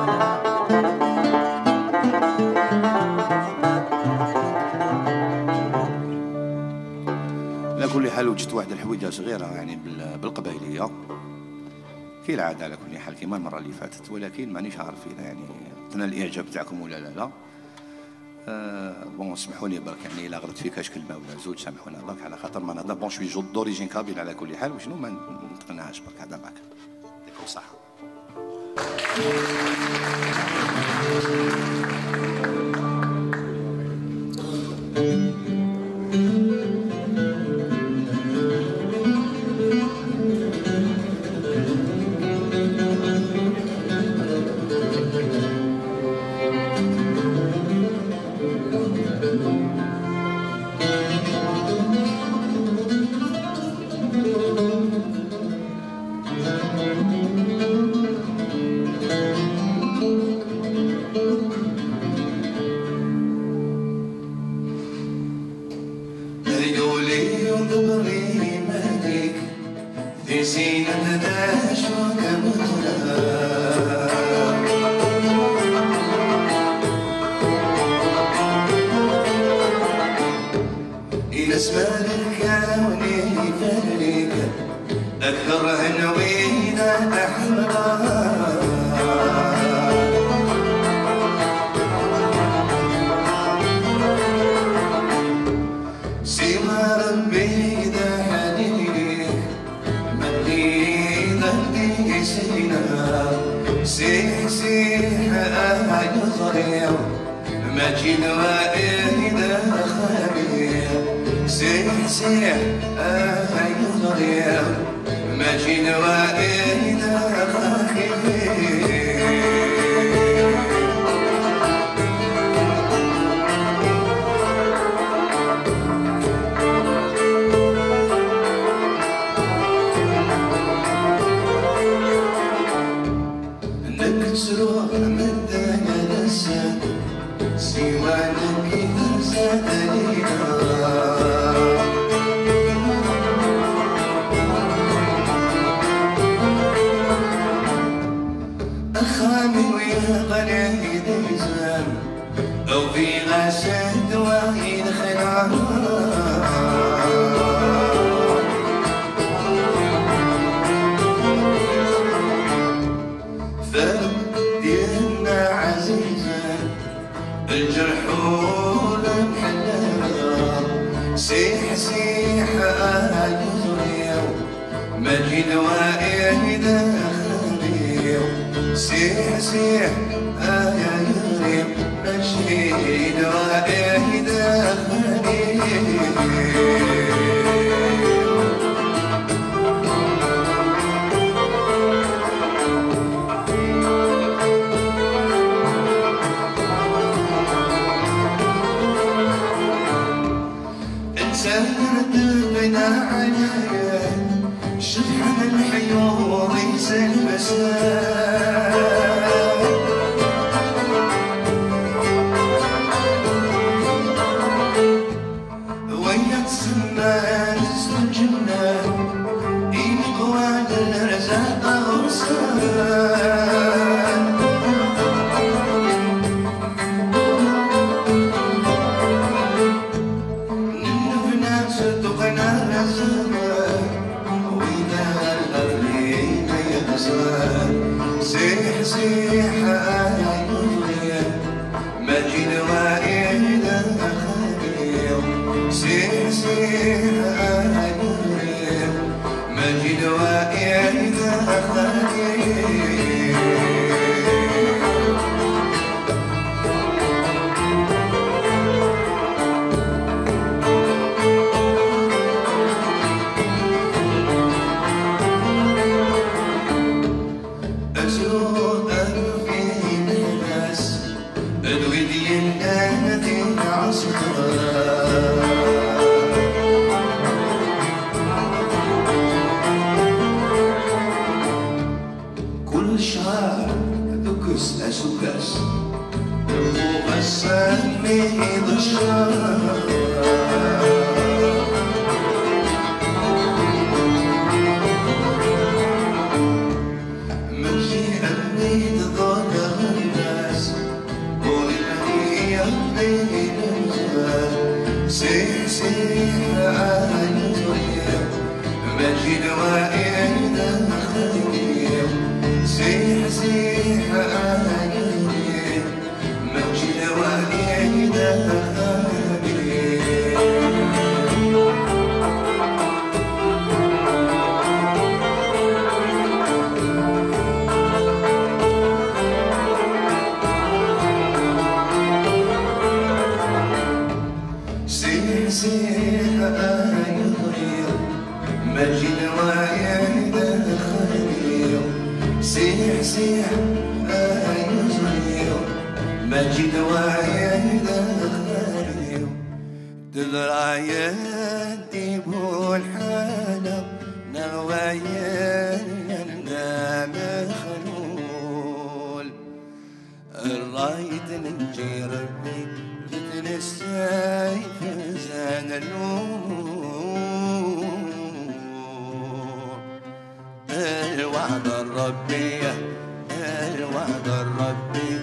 على كل حال وجدت واحد الحويجه صغيره يعني بالقبائليه كالعاده على كل حال كيما المره اللي فاتت، ولكن مانيش عارف اذا يعني عطنا الاعجاب تاعكم ولا لا. بون سمحوا لي برك يعني الا غلطت في كاش كلمه ولا زوج سامحونا برك على خاطر ما نهضر بون شوي جود دوريجين كابيل على كل حال، وشنو ما نتقناهاش برك هذا معك. يعطيكم الصحه. مجيء أبني تضايق مجد وعيد الخليل سيح سيح يزيل مجد وعيد الخليل تدرى يدي بالحلب نوايا النام خلول الرايد ننجي ربي مثل السيف زان النور الوعد الربي الوعد الربي